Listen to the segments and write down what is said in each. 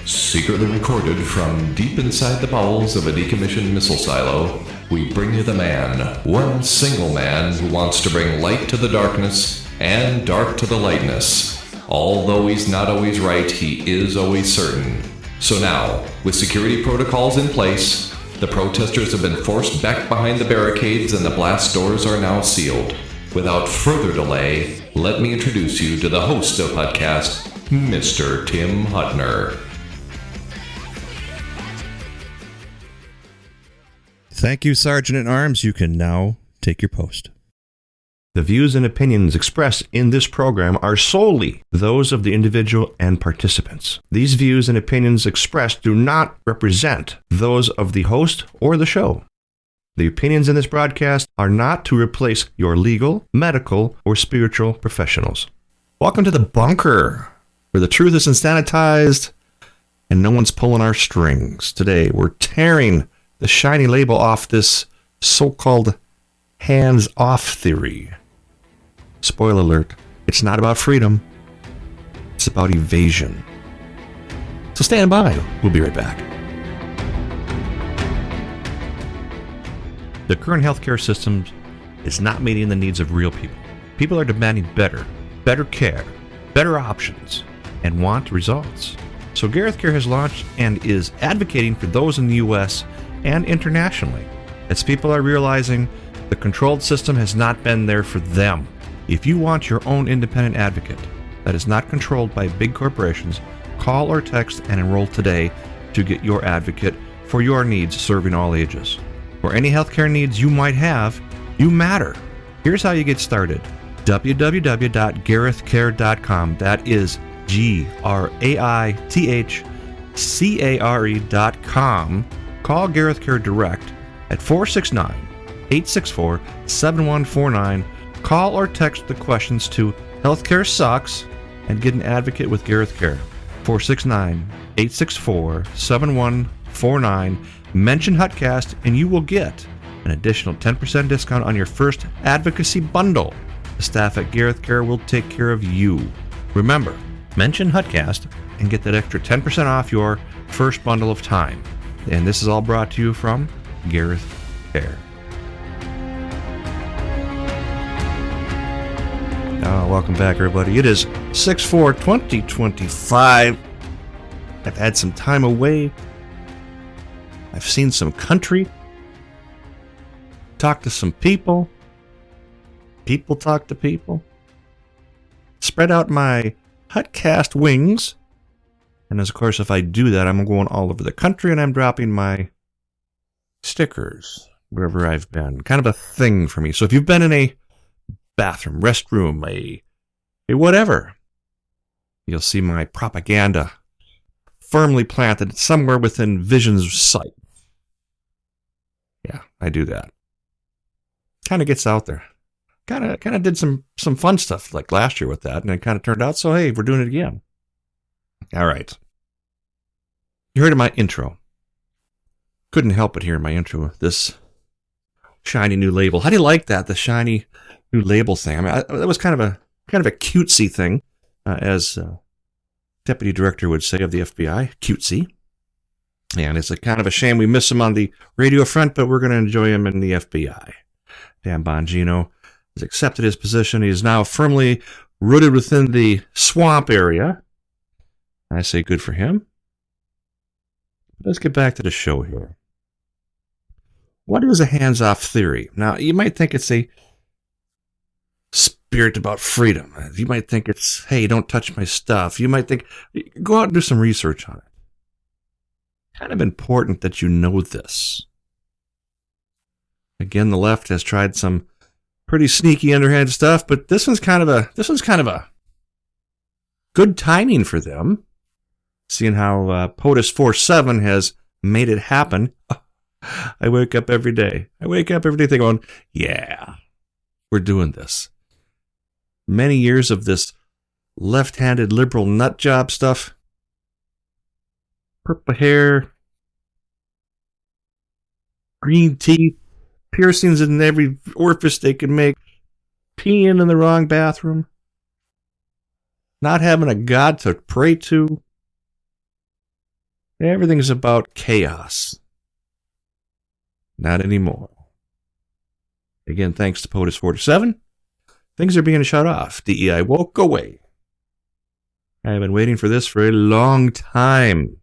Secretly recorded from deep inside the bowels of a decommissioned missile silo, we bring you the man, one single man who wants to bring light to the darkness and dark to the lightness. Although he's not always right, he is always certain. So now, with security protocols in place, the protesters have been forced back behind the barricades and the blast doors are now sealed. Without further delay, let me introduce you to the host of Hutcast, Mr. Tim Huttner. Thank you, Sergeant-at-Arms. You can now take your post. The views and opinions expressed in this program are solely those of the individual and participants. These views and opinions expressed do not represent those of the host or the show. The opinions in this broadcast are not to replace your legal, medical, or spiritual professionals. Welcome to the bunker, where the truth is insanitized and no one's pulling our strings. Today, we're tearing the shiny label off this so-called hands-off theory. Spoiler alert, it's not about freedom, it's about evasion. So stand by, we'll be right back. The current healthcare system is not meeting the needs of real people. People are demanding better care, better options, and want results. So Gareth Care has launched and is advocating for those in the U.S. and internationally, as people are realizing the controlled system has not been there for them. If you want your own independent advocate that is not controlled by big corporations, call or text and enroll today to get your advocate for your needs, serving all ages. For any healthcare needs you might have, you matter. Here's how you get started. www.garethcare.com. That is GRAITHCARE.com. Call Gareth Care Direct at 469-864-7149. Call or text the questions to Healthcare Sucks and get an advocate with Gareth Care. 469-864-7149. Mention Hutcast and you will get an additional 10% discount on your first advocacy bundle. The staff at Gareth Care will take care of you. Remember, mention Hutcast and get that extra 10% off your first bundle of time. And this is all brought to you from Gareth Care. Welcome back, everybody. It is 6/4/2025. I've had some time away. I've seen some country. Talked to some people. People talk to people. Spread out my Hutcast wings. And of course, if I do that, I'm going all over the country and I'm dropping my stickers wherever I've been. Kind of a thing for me. So if you've been in a bathroom, restroom, a whatever, you'll see my propaganda firmly planted somewhere within vision's sight. Yeah, I do that. Kind of gets out there. Kind of did some fun stuff like last year with that, and it kind of turned out, so hey, we're doing it again. All right. You heard of my intro. Couldn't help but hear my intro. This shiny new label. How do you like that? The shiny new label thing. I mean, that was kind of a cutesy thing, as Deputy Director would say of the FBI. Cutesy. And it's a kind of a shame we miss him on the radio front, but we're going to enjoy him in the FBI. Dan Bongino has accepted his position. He is now firmly rooted within the swamp area. I say good for him. Let's get back to the show here. What is a hands-off theory? Now, you might think it's a spirit about freedom. You might think it's, hey, don't touch my stuff. You might think, go out and do some research on it. Kind of important that you know this. Again, the left has tried some pretty sneaky underhand stuff, but this one's kind of a good timing for them. Seeing how POTUS 47 has made it happen. I wake up every day thinking, going, yeah, we're doing this. Many years of this left-handed liberal nut job stuff. Purple hair, green teeth, piercings in every orifice they can make, peeing in the wrong bathroom, not having a God to pray to. Everything's about chaos. Not anymore. Again, thanks to POTUS 47, things are being shut off. DEI won't go away. I have been waiting for this for a long time.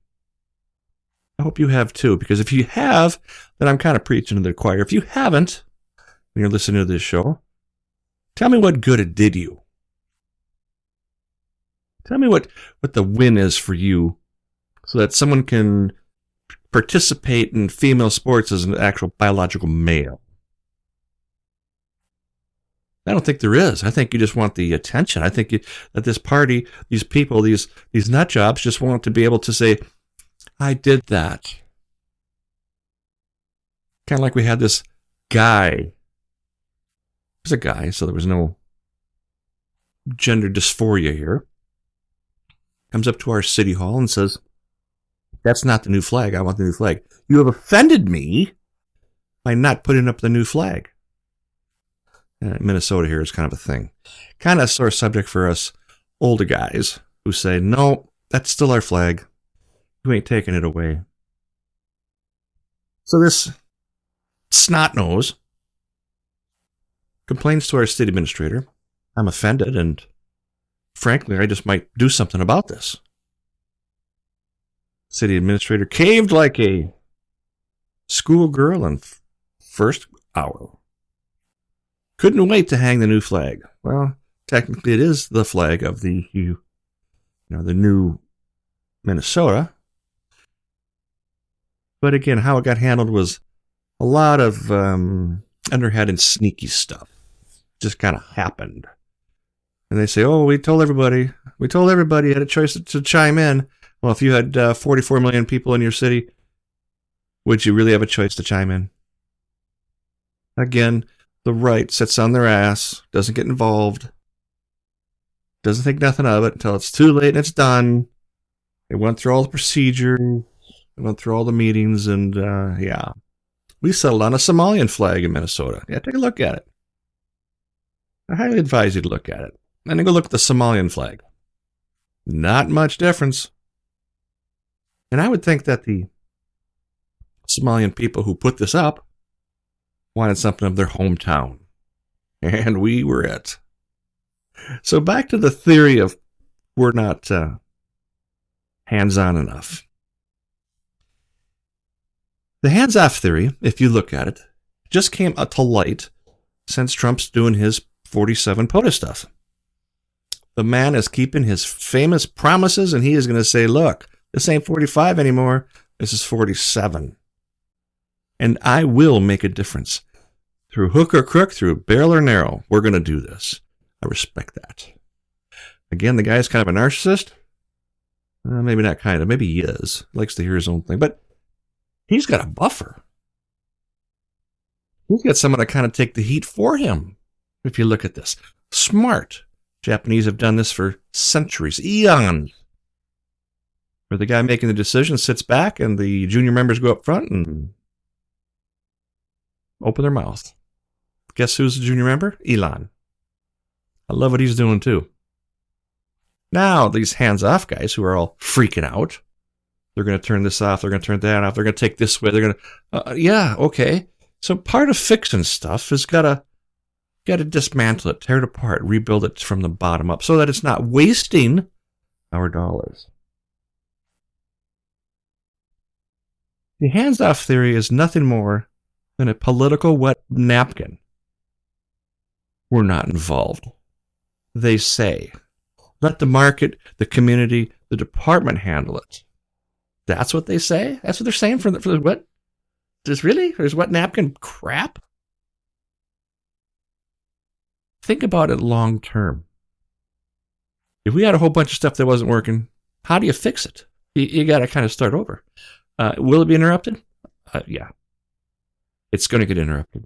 I hope you have too, because if you have, then I'm kind of preaching to the choir. If you haven't, when you're listening to this show, tell me what good it did you. Tell me what the win is for you so that someone can participate in female sports as an actual biological male. I don't think there is. I think you just want the attention. I think that this party, these people, these nut jobs just want to be able to say, I did that. Kind of like we had this guy. He was a guy, so there was no gender dysphoria here. Comes up to our city hall and says, that's not the new flag. I want the new flag. You have offended me by not putting up the new flag. Minnesota here is kind of a thing. Kind of a sore subject for us older guys who say, no, that's still our flag. You ain't taking it away. So this snot-nose complains to our city administrator, I'm offended, and frankly, I just might do something about this. City administrator caved like a schoolgirl in first hour. Couldn't wait to hang the new flag. Well, technically it is the flag of the new Minnesota. But again, how it got handled was a lot of underhand and sneaky stuff. Just kind of happened. And they say, oh, we told everybody you had a choice to chime in. Well, if you had 44 million people in your city, would you really have a choice to chime in? Again, the right sits on their ass, doesn't get involved, doesn't think nothing of it until it's too late and it's done. They went through all the procedure, they went through all the meetings, and yeah. We settled on a Somalian flag in Minnesota. Yeah, take a look at it. I highly advise you to look at it. And then go look at the Somalian flag. Not much difference. And I would think that the Somalian people who put this up wanted something of their hometown. And we were it. So back to the theory of we're not hands-on enough. The hands-off theory, if you look at it, just came to light since Trump's doing his 47 POTUS stuff. The man is keeping his famous promises, and he is going to say, look, this ain't 45 anymore. This is 47. And I will make a difference. Through hook or crook, through barrel or narrow, we're going to do this. I respect that. Again, the guy's kind of a narcissist. Maybe not kind of. Maybe he is. Likes to hear his own thing. But he's got a buffer. He's got someone to kind of take the heat for him. If you look at this. Smart. Japanese have done this for centuries, eons. Where the guy making the decision sits back and the junior members go up front and open their mouth. Guess who's the junior member? Elon. I love what he's doing too. Now, these hands-off guys who are all freaking out, they're going to turn this off, they're going to turn that off, they're going to take this way, they're going to... yeah, okay. So part of fixing stuff is got to dismantle it, tear it apart, rebuild it from the bottom up so that it's not wasting our dollars. The hands-off theory is nothing more than a political wet napkin. We're not involved. They say, let the market, the community, the department handle it. That's what they say? That's what they're saying for the what? There's wet napkin crap? Think about it long term. If we had a whole bunch of stuff that wasn't working, how do you fix it? You got to kind of start over. Will it be interrupted? Yeah. It's going to get interrupted.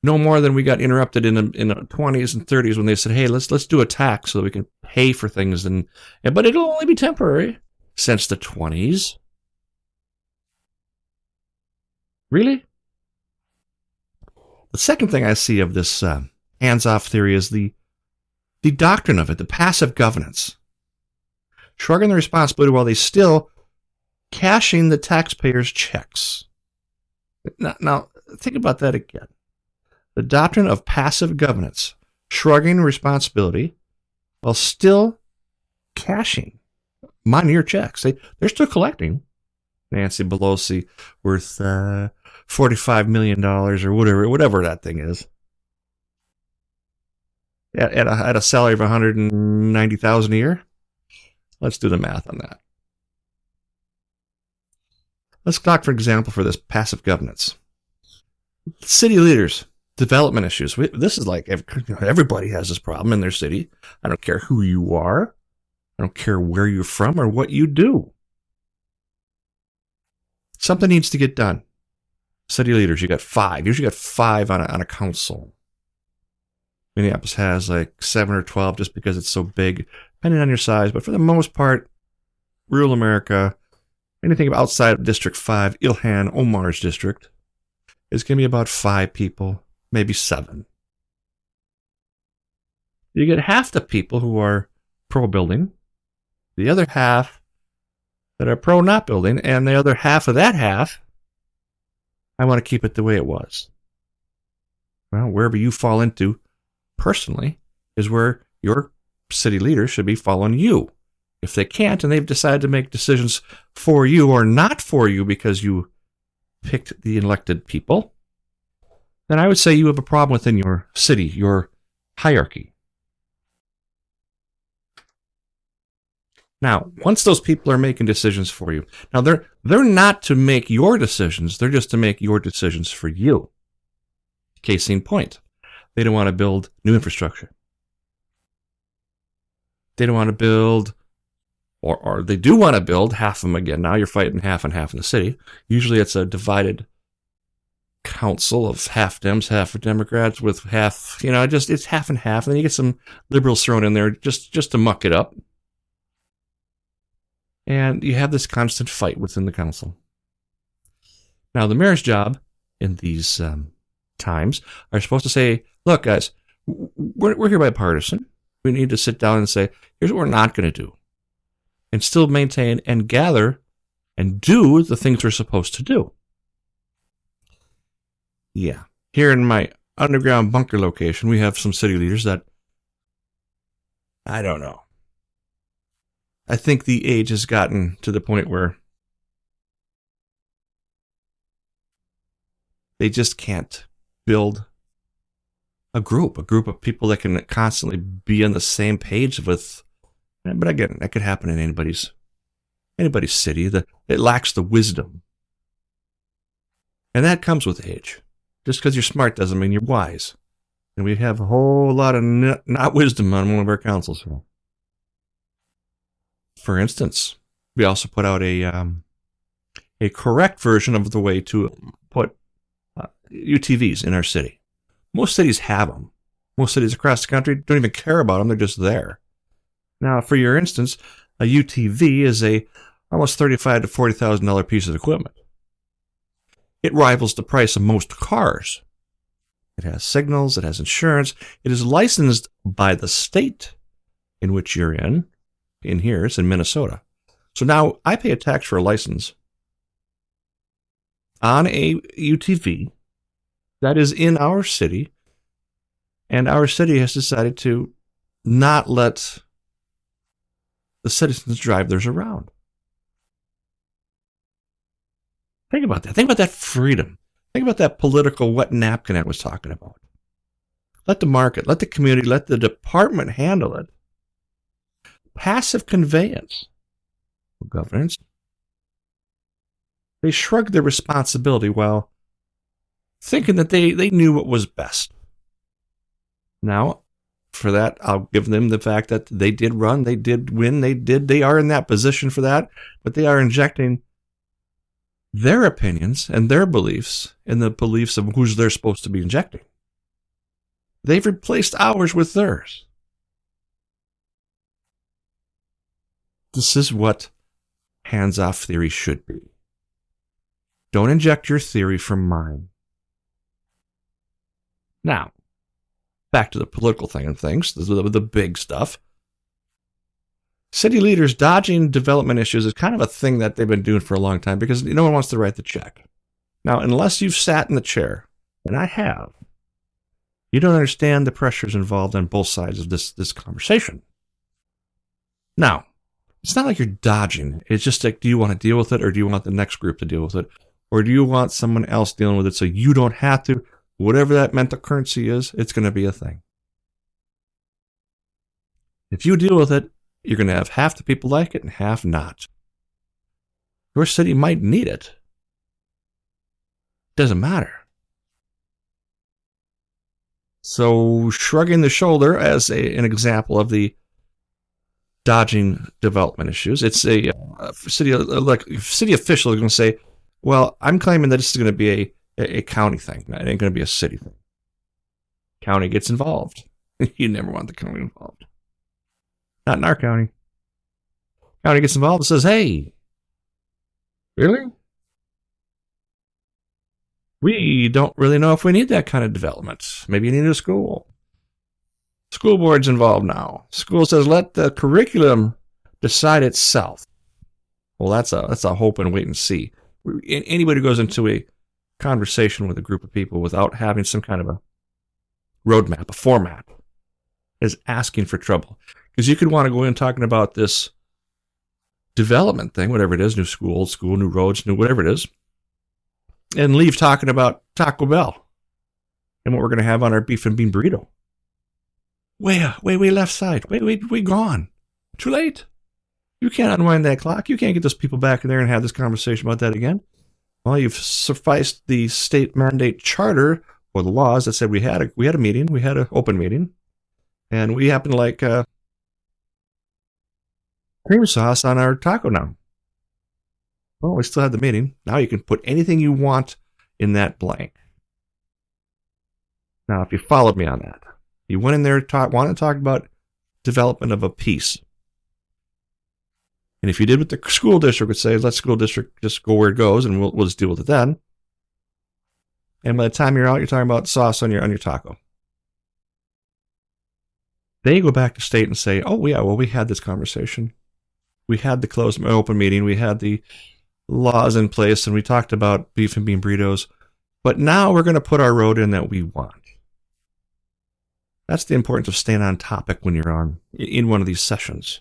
No more than we got interrupted in the 20s and 30s when they said, hey, let's do a tax so that we can pay for things. But it'll only be temporary. Since the 20s. Really? The second thing I see of this hands-off theory is the doctrine of it, the passive governance. Shrugging the responsibility while they still cashing the taxpayers' checks. Now, think about that again. The doctrine of passive governance, shrugging responsibility while still cashing money your checks. They're still collecting. Nancy Pelosi worth $45 million or whatever that thing is. At a salary of $190,000 a year. Let's do the math on that. Let's talk, for example, for this passive governance. City leaders, development issues. This is like everybody has this problem in their city. I don't care who you are. I don't care where you're from or what you do. Something needs to get done. City leaders, you got 5. Usually got 5 on a council. Minneapolis has like 7 or 12 just because it's so big, depending on your size. But for the most part, rural America, anything outside of District 5, Ilhan Omar's district, is going to be about 5 people, maybe 7. You get half the people who are pro-building, the other half that are pro-not building, and the other half of that half, I want to keep it the way it was. Well, wherever you fall into personally is where your city leaders should be following you. If they can't and they've decided to make decisions for you or not for you because you picked the elected people, then I would say you have a problem within your city, your hierarchy. Now, once those people are making decisions for you, now they're not to make your decisions, they're just to make your decisions for you. Case in point, they don't want to build new infrastructure. They don't want to build, or they do want to build, half of them again. Now you're fighting half and half in the city. Usually it's a divided council of half Dems, half Democrats with half, it's half and half. And then you get some liberals thrown in there just to muck it up. And you have this constant fight within the council. Now, the mayor's job in these times are supposed to say, look, guys, we're here bipartisan. We need to sit down and say, here's what we're not going to do. And still maintain and gather and do the things we're supposed to do. Yeah. Here in my underground bunker location, we have some city leaders that, I don't know. I think the age has gotten to the point where they just can't build a group of people that can constantly be on the same page with. But again, that could happen in anybody's city. It lacks the wisdom. And that comes with age. Just because you're smart doesn't mean you're wise. And we have a whole lot of not wisdom on one of our councils. For instance, we also put out a correct version of the way to put UTVs in our city. Most cities have them. Most cities across the country don't even care about them. They're just there. Now, for your instance, a UTV is a almost $35,000 to $40,000 piece of equipment. It rivals the price of most cars. It has signals. It has insurance. It is licensed by the state in which you're in. In here, it's in Minnesota. So now I pay a tax for a license on a UTV that is in our city, and our city has decided to not let the citizens drive theirs around. Think about that. Think about that freedom. Think about that political wet napkin I was talking about. Let the market, let the community, let the department handle it. Passive conveyance governance. They shrugged their responsibility while thinking that they knew what was best. Now, for that, I'll give them the fact that they did run, they did win, they are in that position for that, but they are injecting their opinions and their beliefs in the beliefs of who's they're supposed to be injecting. They've replaced ours with theirs. This is what hands-off theory should be. Don't inject your theory from mine. Now, back to the political thing and things, the big stuff. City leaders dodging development issues is kind of a thing that they've been doing for a long time because no one wants to write the check. Now, unless you've sat in the chair, and I have, you don't understand the pressures involved on both sides of this conversation. Now, it's not like you're dodging. It's just like, do you want to deal with it, or do you want the next group to deal with it? Or do you want someone else dealing with it so you don't have to? Whatever that mental currency is, it's going to be a thing. If you deal with it, you're going to have half the people like it and half not. Your city might need it. Doesn't matter. So, shrugging the shoulder as an example of the dodging development issues, it's a city official is going to say, well, I'm claiming that this is going to be a county thing. It ain't going to be a city thing. County gets involved. You never want the county involved. Not in our county. County gets involved and says, hey, really? We don't really know if we need that kind of development. Maybe you need a school. School board's involved now. School says, let the curriculum decide itself. Well, that's a hope and wait and see. Anybody who goes into a conversation with a group of people without having some kind of a roadmap, a format, is asking for trouble. Because you could want to go in talking about this development thing, whatever it is, new school, old school, new roads, new whatever it is, and leave talking about Taco Bell and what we're going to have on our beef and bean burrito. Way left side. We gone. Too late. You can't unwind that clock. You can't get those people back in there and have this conversation about that again. Well, you've sufficed the state mandate charter or the laws that said we had a meeting, we had an open meeting, and we happen to like cream sauce on our taco now. Well, we still have the meeting. Now you can put anything you want in that blank. Now, if you followed me on that, you went in there to want to talk about development of a piece. And if you did what the school district would say, let school district just go where it goes, and we'll just deal with it then. And by the time you're out, you're talking about sauce on your taco. They go back to state and say, oh, yeah, well, we had this conversation. We had the closed open meeting. We had the laws in place, and we talked about beef and bean burritos. But now we're going to put our road in that we want. That's the importance of staying on topic when you're in one of these sessions.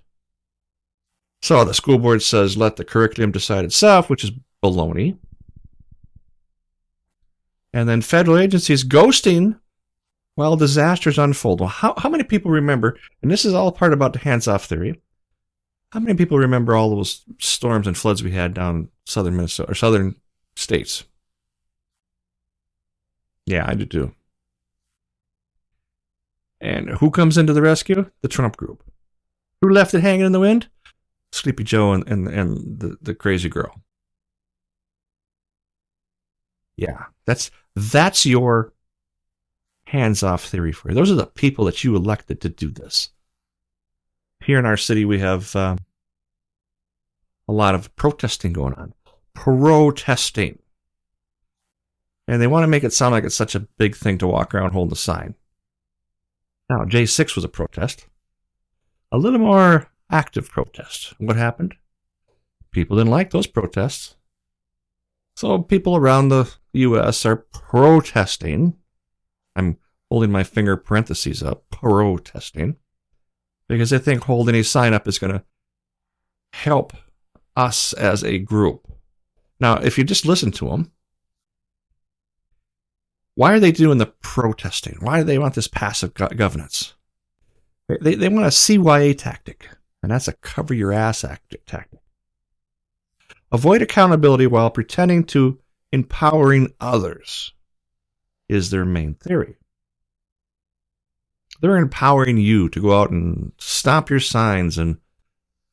So the school board says, let the curriculum decide itself, which is baloney. And then federal agencies ghosting while disasters unfold. Well, how many people remember, and this is all part about the hands-off theory, how many people remember all those storms and floods we had down southern Minnesota, or southern states? Yeah, I do too. And who comes into the rescue? The Trump group. Who left it hanging in the wind? Sleepy Joe and the crazy girl. Yeah, that's your hands-off theory for you. Those are the people that you elected to do this. Here in our city, we have a lot of protesting going on. Protesting. And they want to make it sound like it's such a big thing to walk around holding a sign. Now, J6 was a protest. A little more active protest. What happened? People didn't like those protests. So people around the U.S. are protesting. I'm holding my finger parentheses up. Protesting. Because they think holding a sign up is going to help us as a group. Now, if you just listen to them, why are they doing the protesting? Why do they want this passive governance? They want a CYA tactic, and that's a cover your ass tactic. Avoid accountability while pretending to empowering others is their main theory. They're empowering you to go out and stomp your signs, and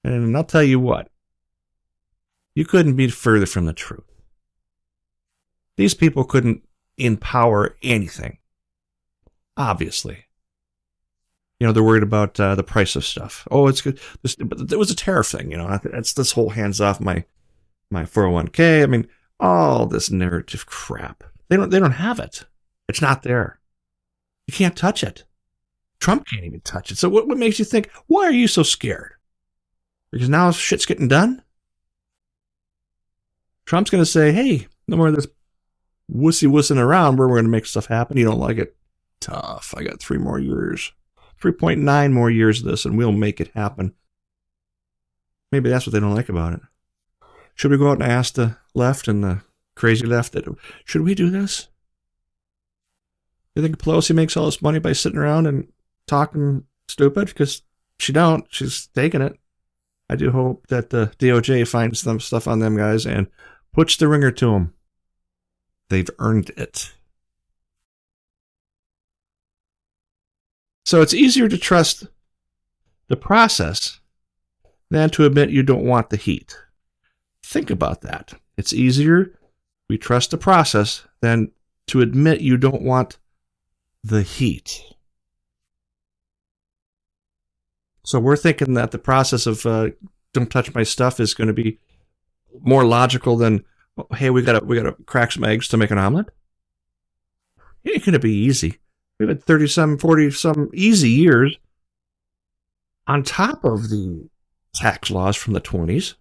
I'll tell you what, you couldn't be further from the truth. These people couldn't empower anything. Obviously. You know, they're worried about the price of stuff. Oh, it's good. But there was a tariff thing, you know. That's this whole hands off my 401k. I mean, all this narrative crap. They don't have it. It's not there. You can't touch it. Trump can't even touch it. So what makes you think, why are you so scared? Because now shit's getting done? Trump's going to say, hey, no more of this wussing around where we're going to make stuff happen. You don't like it? Tough. I got 3 more years. 3.9 more years of this, and we'll make it happen. Maybe that's what they don't like about it. Should we go out and ask the left and the crazy left that, should we do this? You think Pelosi makes all this money by sitting around and talking stupid? Because she don't. She's taking it. I do hope that the DOJ finds some stuff on them guys and puts the ringer to them. They've earned it. So it's easier to trust the process than to admit you don't want the heat. Think about that. It's easier we trust the process than to admit you don't want the heat. So we're thinking that the process of don't touch my stuff is going to be more logical than, hey, we gotta crack some eggs to make an omelet. It ain't going to be easy. We've had 30-some, 40-some easy years on top of the tax laws from the 20s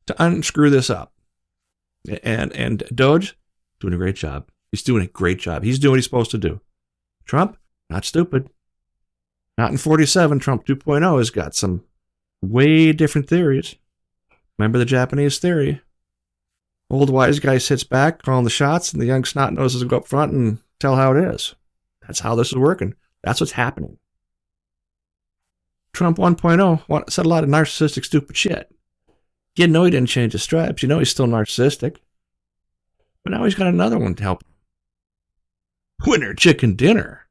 to unscrew this up. And Doge, doing a great job. He's doing a great job. He's doing what he's supposed to do. Trump, not stupid. Not in 47. Trump 2.0 has got some way different theories. Remember the Japanese theory? Old wise guy sits back, calling the shots, and the young snot noses go up front and tell how it is. That's how this is working. That's what's happening. Trump 1.0 said a lot of narcissistic, stupid shit. You know he didn't change his stripes. You know he's still narcissistic. But now he's got another one to help him. Winner chicken dinner.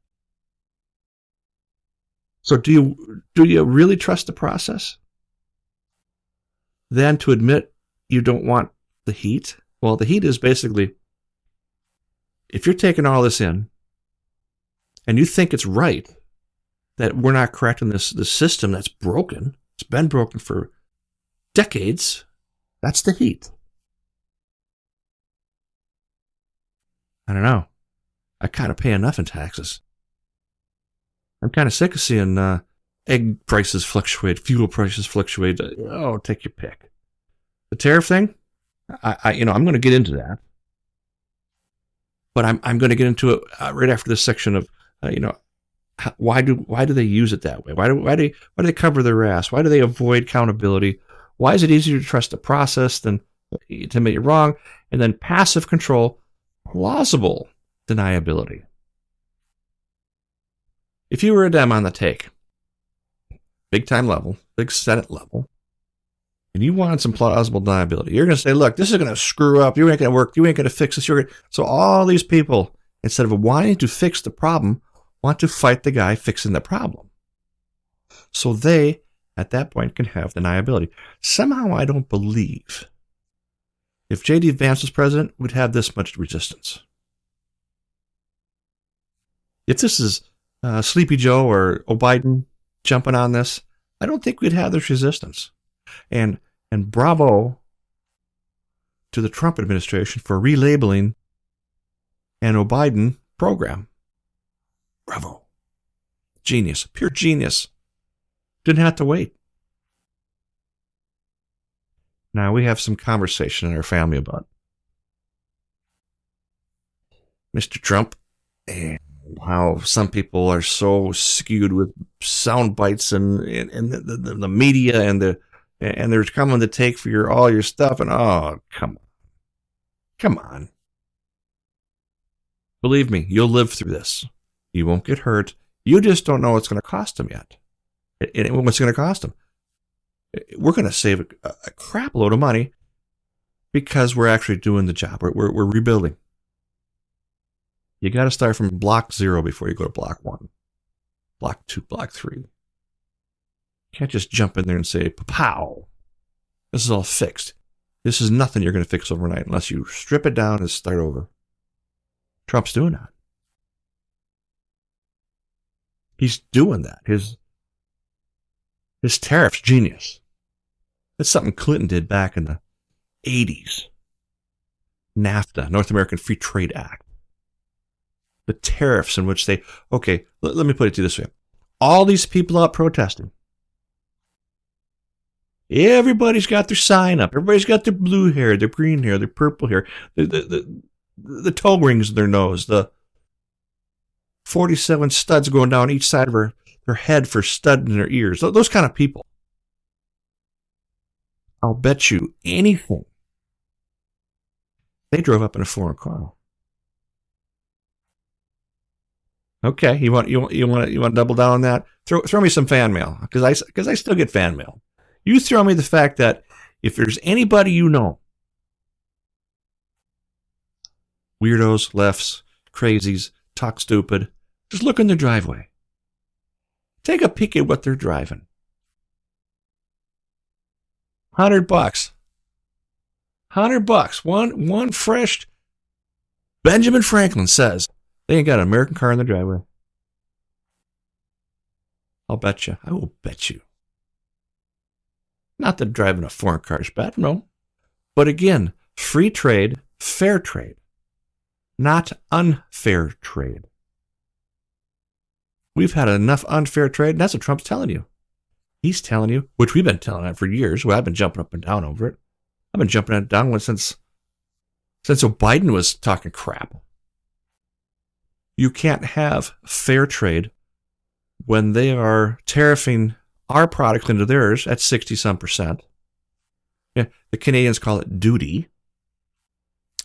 So do you really trust the process? Then to admit you don't want the heat? Well, the heat is basically, if you're taking all this in and you think it's right that we're not correcting this system that's broken, it's been broken for decades, that's the heat. I don't know. I kind of pay enough in taxes. I'm kind of sick of seeing egg prices fluctuate, fuel prices fluctuate. Oh, take your pick. The tariff thing, I'm going to get into that, but I'm going to get into it right after this section of, why do they use it that way? Why do they cover their ass? Why do they avoid accountability? Why is it easier to trust the process than to admit you're wrong? And then passive control, plausible deniability. If you were a Dem on the take, big time level, big Senate level, and you wanted some plausible deniability, you're going to say, look, this is going to screw up. You ain't going to work. You ain't going to fix this. So all these people, instead of wanting to fix the problem, want to fight the guy fixing the problem. So they, at that point, can have deniability. Somehow I don't believe if J.D. Vance was president, we'd have this much resistance. If this is Sleepy Joe or O'Biden jumping on this, I don't think we'd have this resistance. And bravo to the Trump administration for relabeling an O'Biden program. Bravo. Genius. Pure genius. Didn't have to wait. Now we have some conversation in our family about Mr. Trump and how some people are so skewed with sound bites and the media and they're coming to take for all your stuff and come on. Believe me, you'll live through this. You won't get hurt. You just don't know what's going to cost them yet. What's going to cost them? We're going to save a crap load of money because we're actually doing the job. We're rebuilding. You got to start from block 0 before you go to block 1, block 2, block 3. You can't just jump in there and say, pow, this is all fixed. This is nothing you're going to fix overnight unless you strip it down and start over. Trump's doing that. He's doing that. His tariff's genius. That's something Clinton did back in the 80s. NAFTA, North American Free Trade Act. the tariffs in which let me put it to you this way. All these people out protesting, everybody's got their sign up. Everybody's got their blue hair, their green hair, their purple hair, the toe rings in their nose, the 47 studs going down each side of her head for stud in their ears. Those kind of people. I'll bet you anything they drove up in a foreign car. Okay, you want to double down on that? Throw me some fan mail because I still get fan mail. You throw me the fact that if there's anybody you know, weirdos, lefts, crazies, talk stupid, just look in their driveway. Take a peek at what they're driving. $100. $100. One fresh. Benjamin Franklin says they ain't got an American car in their driveway. I'll bet you. I will bet you. Not that driving a foreign car is bad, no. But again, free trade, fair trade, not unfair trade. We've had enough unfair trade, and that's what Trump's telling you. He's telling you, which we've been telling it for years. Well, I've been jumping up and down over it. I've been jumping up and down since Biden was talking crap. You can't have fair trade when they are tariffing our product into theirs at 60-some%. Yeah, the Canadians call it duty.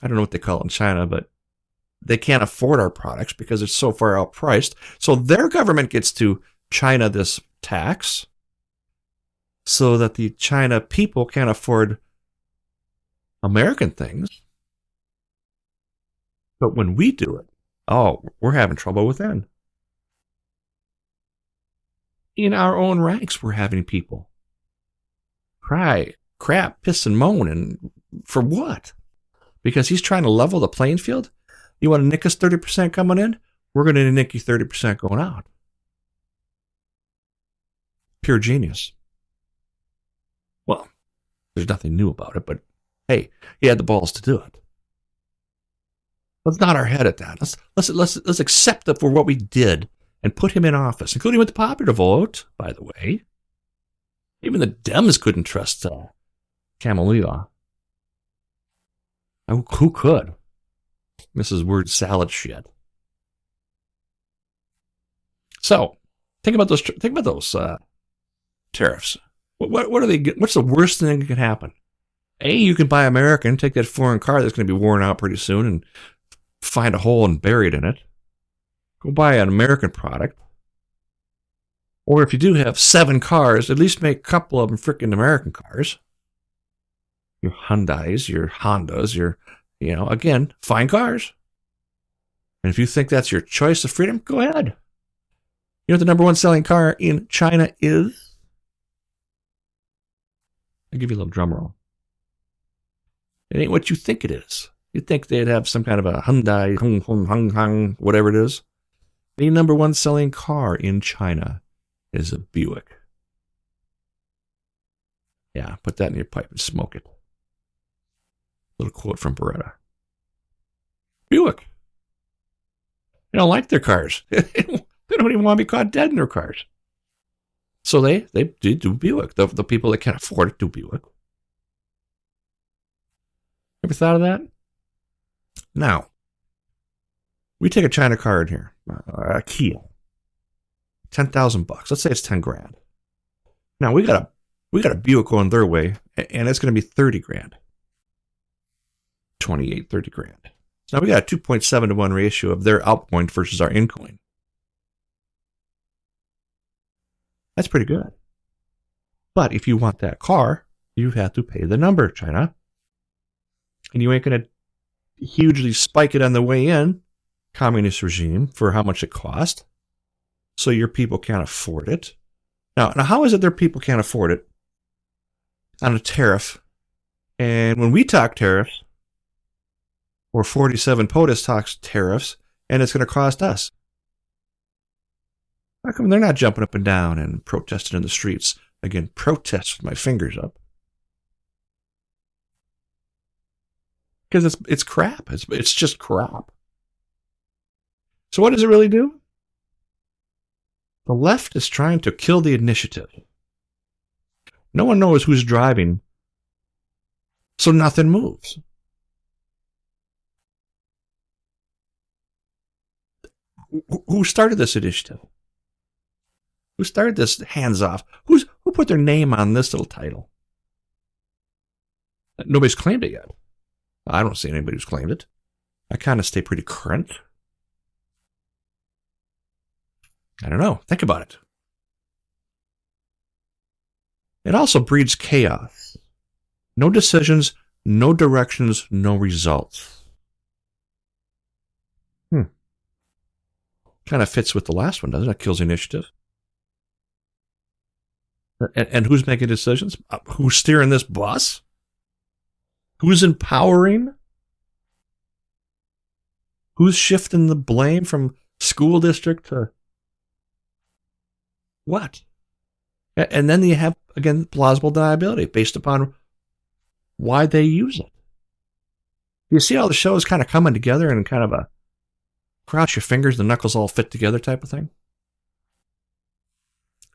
I don't know what they call it in China, but they can't afford our products because it's so far outpriced. So their government gets to China this tax so that the China people can't afford American things. But when we do it, we're having trouble within. In our own ranks, we're having people cry, crap, piss, and moan. And for what? Because he's trying to level the playing field? You want to nick us 30% coming in? We're going to nick you 30% going out. Pure genius. Well, there's nothing new about it, but hey, he had the balls to do it. Let's nod our head at that. Let's accept that for what we did and put him in office, including with the popular vote, by the way. Even the Dems couldn't trust Kamala. Who could? Mrs. Word salad shit. So, think about those tariffs. What are they? What's the worst thing that could happen? A, you can buy American, take that foreign car that's going to be worn out pretty soon, and find a hole and bury it in it. Go buy an American product. Or if you do have 7 cars, at least make a couple of them freaking American cars. Your Hyundais, your Hondas, again, fine cars. And if you think that's your choice of freedom, go ahead. You know what the number 1 selling car in China is? I'll give you a little drum roll. It ain't what you think it is. You'd think they'd have some kind of a Hyundai, whatever it is. The number 1 selling car in China is a Buick. Yeah, put that in your pipe and smoke it. Little quote from Beretta. Buick. They don't like their cars. They don't even want to be caught dead in their cars. So they do Buick. The people that can't afford it do Buick. Ever thought of that? Now, we take a China car in here, a Kia, $10,000. Let's say it's $10,000. Now we got a Buick going their way, and it's going to be $30,000. 28, $30,000. So now we got a 2.7 to 1 ratio of their outgoing versus our ingoing. That's pretty good. But if you want that car, you have to pay the number, China. And you ain't going to hugely spike it on the way in, communist regime, for how much it cost. So your people can't afford it. Now how is it their people can't afford it on a tariff? And when we talk tariffs, or 47 POTUS talks tariffs, and it's going to cost us. How come they're not jumping up and down and protesting in the streets? Again, protest with my fingers up. Because it's crap. It's just crap. So what does it really do? The left is trying to kill the initiative. No one knows who's driving, so nothing moves. Who started this initiative? Who started this hands off? Who put their name on this little title? Nobody's claimed it yet. I don't see anybody who's claimed it. I kind of stay pretty current. I don't know. Think about it. It also breeds chaos. No decisions, no directions, no results. Kind of fits with the last one, doesn't it? It kills the initiative. And who's making decisions? Who's steering this bus? Who's empowering? Who's shifting the blame from school district to what? And then you have, again, plausible deniability based upon why they use it. You see how the show is kind of coming together in kind of a cross your fingers, the knuckles all fit together type of thing?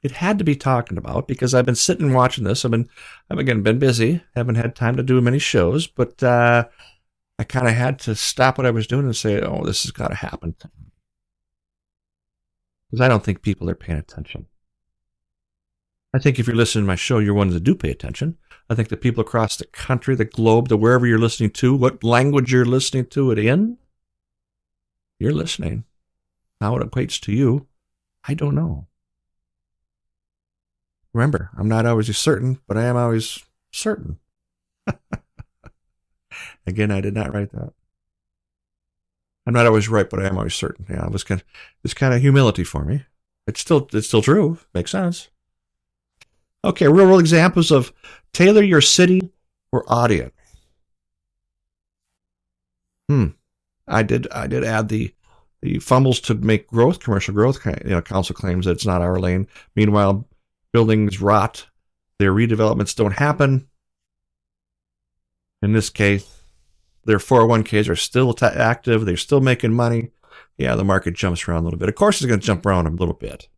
It had to be talked about because I've been sitting and watching this. I've again been busy, haven't had time to do many shows, but I kind of had to stop what I was doing and say, oh, this has got to happen. Because I don't think people are paying attention. I think if you're listening to my show, you're ones that do pay attention. I think the people across the country, the globe, the wherever you're listening to, what language you're listening to it in, you're listening. How it equates to you, I don't know. Remember, I'm not always certain, but I am always certain. Again, I did not write that. I'm not always right, but I am always certain. Yeah, it's kind of humility for me. It's still true. Makes sense. Okay, real world examples of tailor your city or audience. I did add the fumbles to make growth, commercial growth. Council claims that it's not our lane. Meanwhile, buildings rot. Their redevelopments don't happen. In this case, their 401ks are still active. They're still making money. Yeah, the market jumps around a little bit. Of course, it's going to jump around a little bit.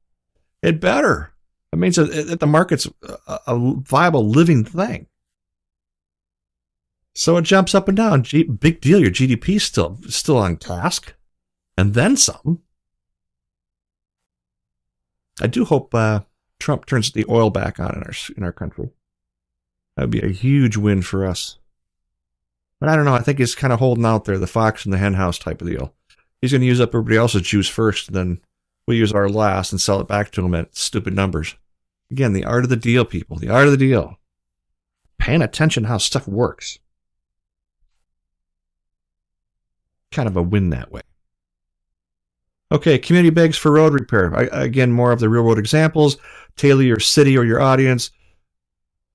It better. It means that the market's a viable, living thing. So it jumps up and down. Big deal. Your GDP's still on task. And then some. I do hope Trump turns the oil back on in our country. That would be a huge win for us. But I don't know. I think he's kind of holding out there, the fox in the hen house type of deal. He's going to use up everybody else's juice first, then we'll use our last and sell it back to him at stupid numbers. Again, the art of the deal, people. The art of the deal. Paying attention to how stuff works. Kind of a win that way. Okay, community begs for road repair. Again, more of the real world examples. Tailor your city or your audience.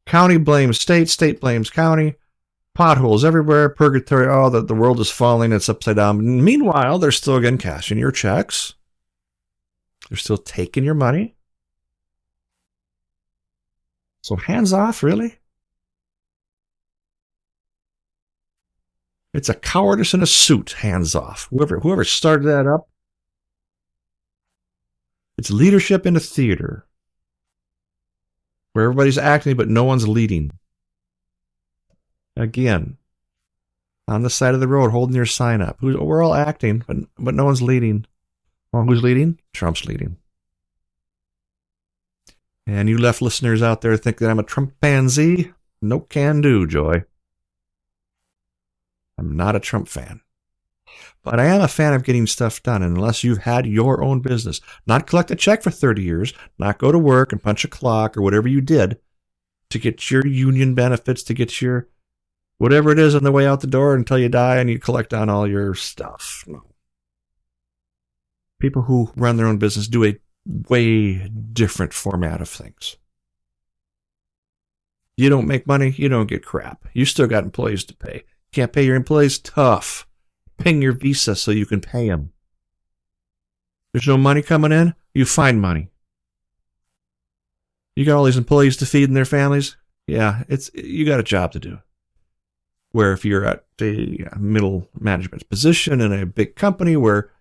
County blames state, state blames county. Potholes everywhere, purgatory. Oh, the world is falling, it's upside down. Meanwhile, they're still again cashing your checks. They're still taking your money. So hands off, really? It's a cowardice in a suit, hands off. Whoever started that up. It's leadership in a theater where everybody's acting but no one's leading. Again, on the side of the road holding your sign up. We're all acting, but no one's leading. Well, who's leading? Trump's leading. And you left listeners out there think that I'm a Trump pansy? No can do, Joy. I'm not a Trump fan. But I am a fan of getting stuff done. And unless you've had your own business, not collect a check for 30 years, not go to work and punch a clock or whatever you did to get your union benefits, to get your whatever it is on the way out the door until you die and you collect on all your stuff. No. People who run their own business do a way different format of things. You don't make money, you don't get crap. You still got employees to pay. Can't pay your employees? Tough. Ping your Visa so you can pay them. There's no money coming in? You find money. You got all these employees to feed and their families? Yeah, you got a job to do. Where if you're at a middle management position in a big company where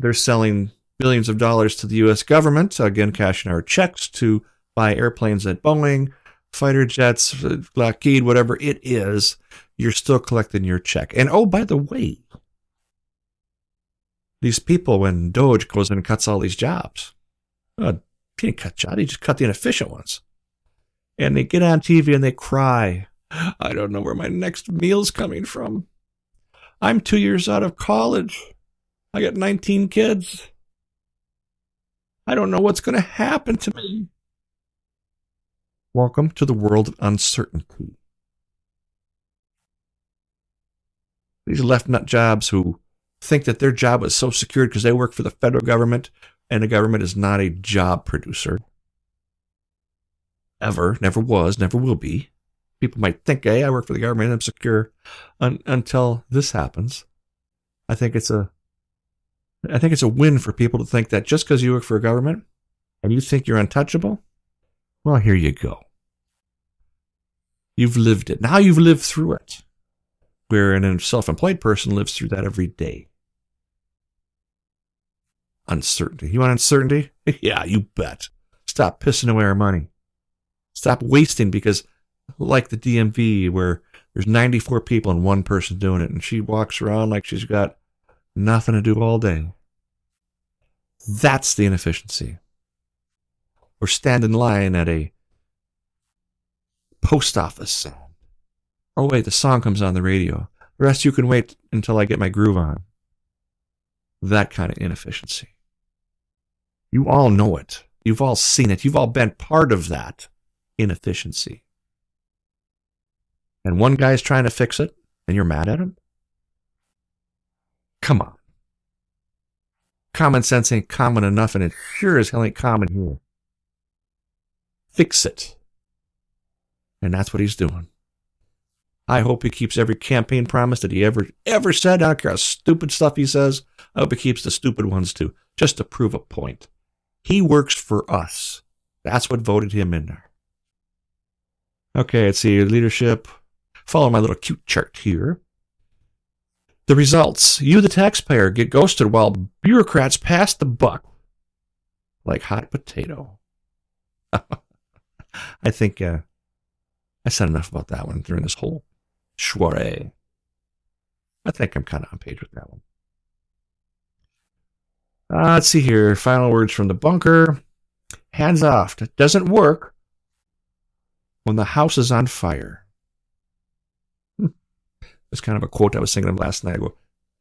They're selling billions of dollars to the U.S. government, again, cashing our checks to buy airplanes at Boeing, fighter jets, Lockheed, whatever it is. You're still collecting your check. And oh, by the way, these people, when Doge goes in and cuts all these jobs, he didn't cut jobs, he just cut the inefficient ones. And they get on TV and they cry, I don't know where my next meal's coming from. I'm 2 years out of college. I got 19 kids. I don't know what's going to happen to me. Welcome to the world of uncertainty. These left nut jobs who think that their job is so secured because they work for the federal government, and the government is not a job producer. Ever, never was, never will be. People might think, hey, I work for the government and I'm secure until this happens. I think it's a win for people to think that just because you work for a government and you think you're untouchable, well, here you go. You've lived it. Now you've lived through it. Where a self-employed person lives through that every day. Uncertainty. You want uncertainty? Yeah, you bet. Stop pissing away our money. Stop wasting, because like the DMV where there's 94 people and one person doing it, and she walks around like she's got nothing to do all day. That's the inefficiency. Or stand in line at a post office. Oh, wait, the song comes on the radio. The rest you can wait until I get my groove on. That kind of inefficiency. You all know it. You've all seen it. You've all been part of that inefficiency. And one guy's trying to fix it, and you're mad at him? Come on. Common sense ain't common enough, and it sure as hell ain't common here. Fix it. And that's what he's doing. I hope he keeps every campaign promise that he ever said. I don't care how stupid stuff he says. I hope he keeps the stupid ones too, just to prove a point. He works for us. That's what voted him in there. Okay, let's see. Leadership. Follow my little cute chart here. The results. You, the taxpayer, get ghosted while bureaucrats pass the buck like hot potato. I think I said enough about that one during this whole soiree. I think I'm kind of on page with that one. Let's see here. Final words from the bunker. Hands off. It doesn't work when the house is on fire. That's kind of a quote I was thinking of last night. I go,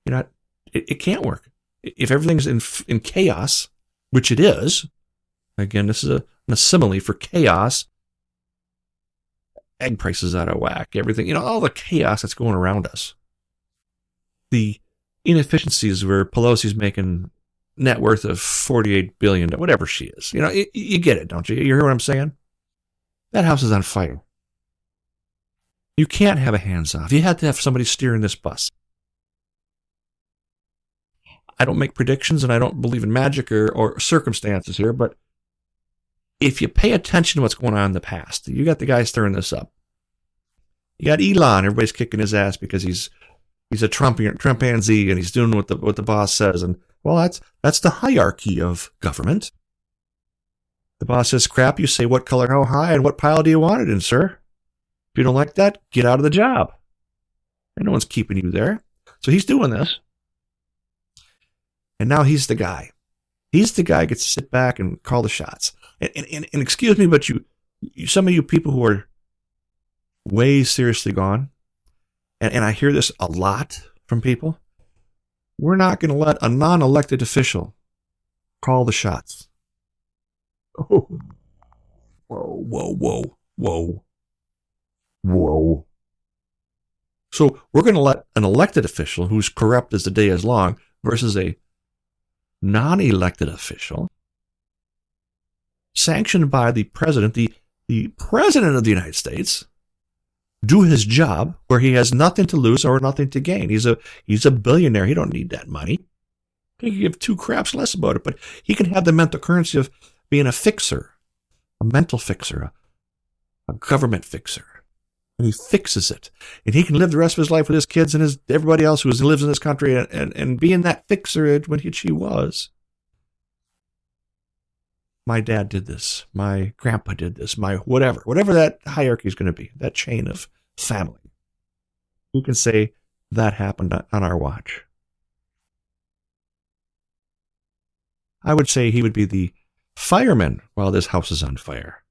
you know, it can't work. If everything's in chaos, which it is, again, this is a simile for chaos. Egg prices out of whack, everything, all the chaos that's going around us. The inefficiencies where Pelosi's making net worth of $48 billion, whatever she is. You get it, don't you? You hear what I'm saying? That house is on fire. You can't have a hands-off. You have to have somebody steering this bus. I don't make predictions, and I don't believe in magic or circumstances here, but if you pay attention to what's going on in the past, you got the guy stirring this up. You got Elon, everybody's kicking his ass because he's a Trumpanzee and he's doing what the boss says. And well, that's the hierarchy of government. The boss says crap, you say what color, how high, and what pile do you want it in, sir? If you don't like that, get out of the job. And no one's keeping you there. So he's doing this. And now he's the guy. He's the guy who gets to sit back and call the shots. And excuse me, but you some of you people who are way seriously gone, and I hear this a lot from people, we're not going to let a non-elected official call the shots. Oh. Whoa. So we're going to let an elected official who's corrupt as the day is long versus a non-elected official sanctioned by the president, the president of the United States, do his job where he has nothing to lose or nothing to gain. He's a billionaire. He don't need that money. He can give two craps less about it, but he can have the mental currency of being a fixer, a mental fixer, a government fixer. and he fixes it. And he can live the rest of his life with his kids and everybody else who lives in this country and being that fixer when she was. My dad did this. My grandpa did this. My whatever that hierarchy is going to be, that chain of family. Who can say that happened on our watch? I would say he would be the fireman while this house is on fire.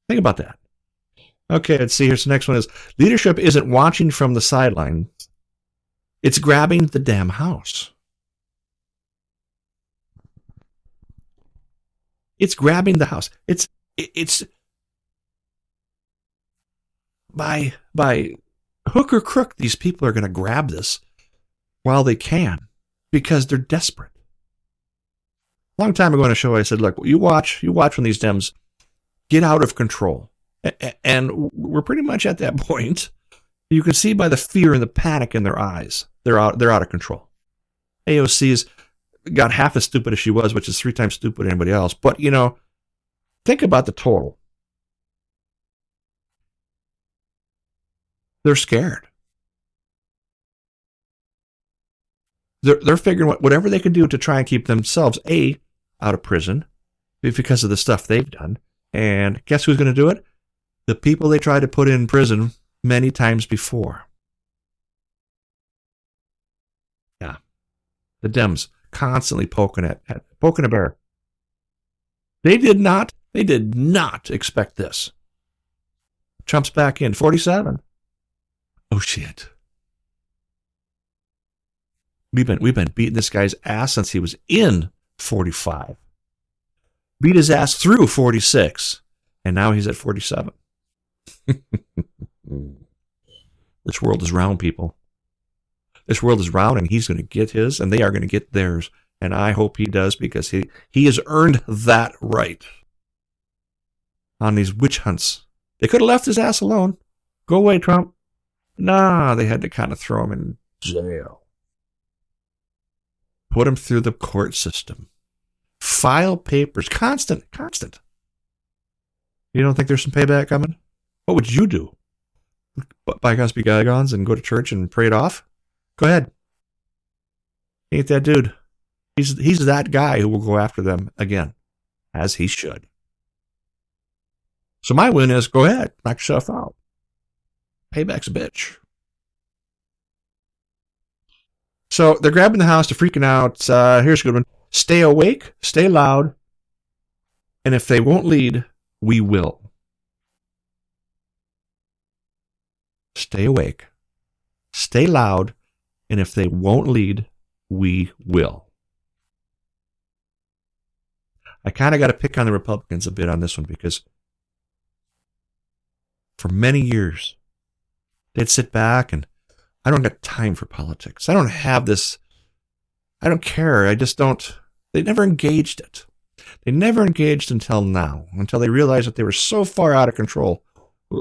Think about that. Okay, let's see. Here's the next one is leadership isn't watching from the sideline. It's grabbing the damn house. It's grabbing the house. It's by hook or crook, these people are going to grab this while they can because they're desperate. A long time ago on a show, I said, look, you watch when these Dems get out of control. And we're pretty much at that point. You can see by the fear and the panic in their eyes. They're out of control. AOC's got half as stupid as she was, which is 3 times stupid than anybody else. But, think about the total. They're scared. They're figuring whatever they can do to try and keep themselves, out of prison because of the stuff they've done. And guess who's going to do it? The people they tried to put in prison many times before. Yeah. The Dems constantly poking a bear. They did not expect this. Trump's back in 47. Oh shit. We've been beating this guy's ass since he was in 45. Beat his ass through 46, and now he's at 47. This world is round, people. This world is round, and he's going to get his, and they are going to get theirs. And I hope he does, because he has earned that right on these witch hunts. They could have left his ass alone. Go away, Trump. Nah, they had to kind of throw him in jail. Put him through the court system. File papers. Constant. You don't think there's some payback coming? What would you do? Bygones be bygones and go to church and pray it off? Go ahead. Ain't that dude. He's that guy who will go after them again, as he should. So my win is go ahead. Knock yourself out. Payback's a bitch. So they're grabbing the house, they're freaking out. Here's a good one. Stay awake, stay loud, and if they won't lead, we will. Stay awake, stay loud, and if they won't lead, we will. I kind of got to pick on the Republicans a bit on this one because for many years, they'd sit back and I don't got time for politics. I don't have this. I don't care. I just don't. They never engaged it. They never engaged until now, until they realized that they were so far out of control.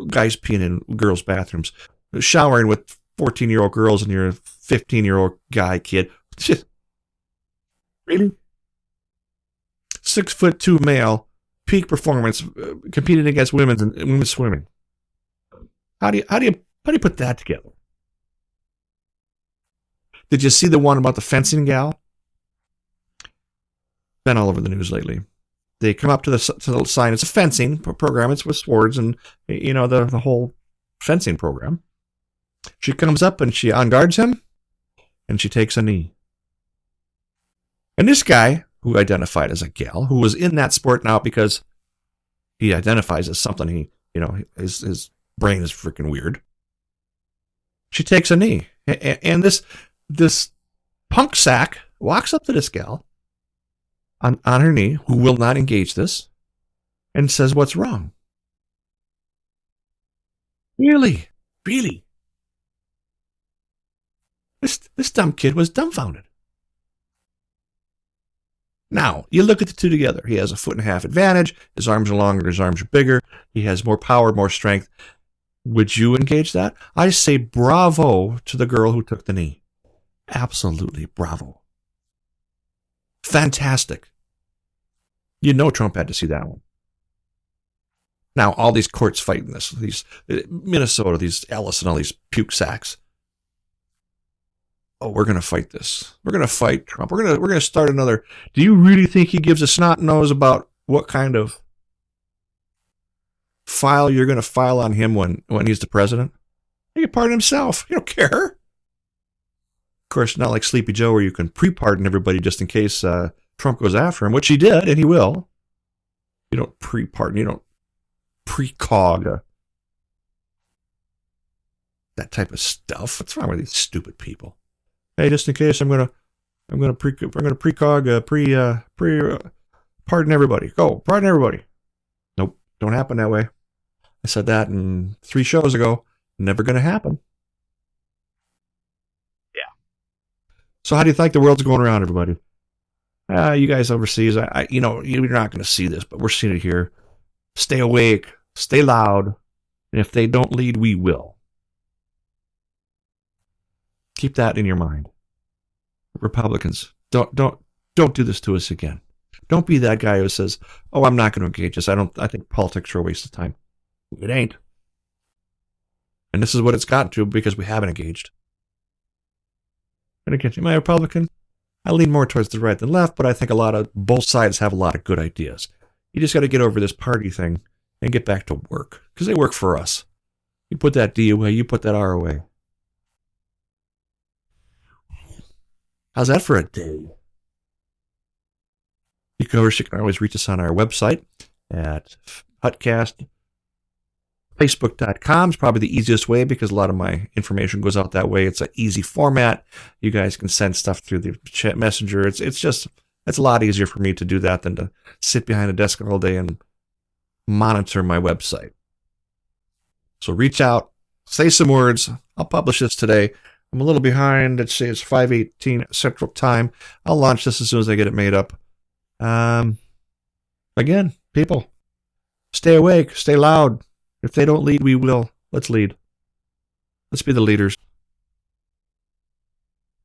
Guys peeing in girls' bathrooms, showering with 14-year-old girls and your 15-year-old guy kid. Really? 6'2" male, peak performance, competing against women's swimming. How do you put that together? Did you see the one about the fencing gal? Been all over the news lately. They come up to the sign. It's a fencing program. It's with swords and, the whole fencing program. She comes up and she on-guards him and she takes a knee. And this guy, who identified as a gal, who was in that sport now because he identifies as something his brain is freaking weird. She takes a knee. And this punk sack walks up to this gal on her knee, who will not engage this, and says, "What's wrong?" Really? This dumb kid was dumbfounded. Now, you look at the two together. He has a 1.5 foot advantage. His arms are longer. His arms are bigger. He has more power, more strength. Would you engage that? I say bravo to the girl who took the knee. Absolutely bravo. Fantastic. Trump had to see that one. Now, all these courts fighting this, these Minnesota, these Ellis and all these puke sacks. Oh, we're going to fight this. We're going to fight Trump. We're going to start another. Do you really think he gives a snot nose about what kind of file you're going to file on him when he's the president? He can pardon himself. You don't care. Of course, not like Sleepy Joe where you can pre-pardon everybody just in case Trump goes after him, which he did, and he will. You don't pre-pardon. You don't precog that type of stuff. What's wrong with these stupid people? Hey, just in case, I'm gonna precog pardon everybody. Go pardon everybody. Nope, don't happen that way. I said that in 3 shows ago. Never gonna happen. Yeah. So how do you think the world's going around, everybody? You guys overseas, you're not gonna see this, but we're seeing it here. Stay awake, stay loud, and if they don't lead, we will. Keep that in your mind. Republicans, don't do this to us again. Don't be that guy who says, "Oh, I'm not going to engage this. I think politics are a waste of time." It ain't. And this is what it's gotten to because we haven't engaged. And again, am I a Republican? I lean more towards the right than left, but I think both sides have a lot of good ideas. You just got to get over this party thing and get back to work because they work for us. You put that D away, you put that R away. How's that for a day? You can always reach us on our website at Huttcast. Facebook.com is probably the easiest way because a lot of my information goes out that way. It's an easy format. You guys can send stuff through the chat messenger. It's a lot easier for me to do that than to sit behind a desk all day and monitor my website. So reach out, say some words. I'll publish this today. I'm a little behind. Let's say it's 5:18 Central Time. I'll launch this as soon as I get it made up. Again, people, stay awake, stay loud. If they don't lead, we will. Let's lead. Let's be the leaders.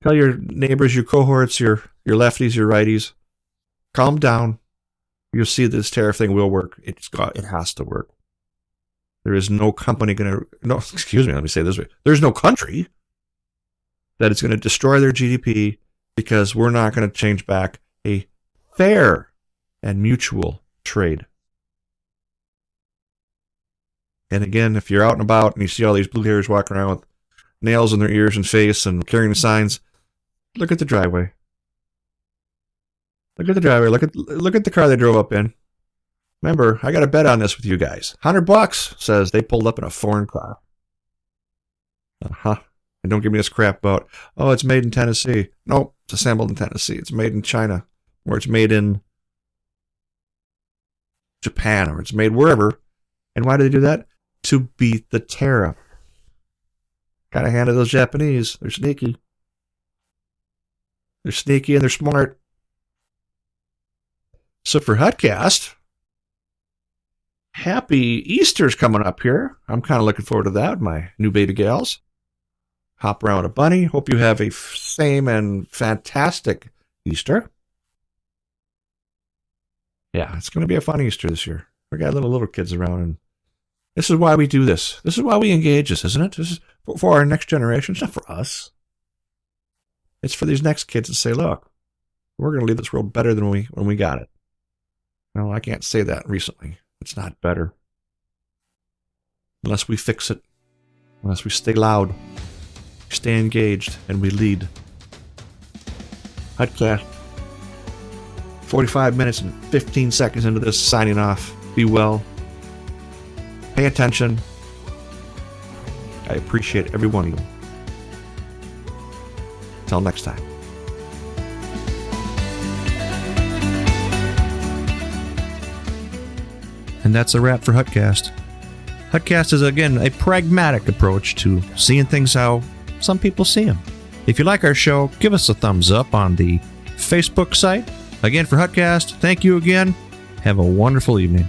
Tell your neighbors, your cohorts, your lefties, your righties, calm down. You'll see this tariff thing will work. It has to work. There is no company let me say it this way. There's no country that is going to destroy their GDP because we're not going to change back a fair and mutual trade. And again, if you're out and about and you see all these blue hairs walking around with nails in their ears and face and carrying signs, look at the driveway. Look at the driveway. Look at the car they drove up in. Remember, I got a bet on this with you guys. $100 says they pulled up in a foreign car. And don't give me this crap about, it's made in Tennessee. Nope, it's assembled in Tennessee. It's made in China, or it's made in Japan, or it's made wherever. And why do they do that? To beat the tariff. Got a hand of those Japanese. They're sneaky. They're sneaky and they're smart. So for Huttcast, happy Easter's coming up here. I'm kind of looking forward to that with my new baby gals. Hop around with a bunny. Hope you have a same and fantastic Easter. Yeah, it's going to be a fun Easter this year. We got little kids around, and this is why we do this. This is why we engage this, isn't it? This is for our next generation. It's not for us. It's for these next kids to say, look, we're going to leave this world better than when we got it. Well, I can't say that recently. It's not better. Unless we fix it. Unless we stay loud. Stay engaged, and we lead. Huttcast. 45 minutes and 15 seconds into this, signing off. Be well. Pay attention. I appreciate every one of you. Till next time. And that's a wrap for Huttcast. Huttcast is, again, a pragmatic approach to seeing things how some people see them. If you like our show, give us a thumbs up on the Facebook site. Again, for Huttcast, thank you again. Have a wonderful evening.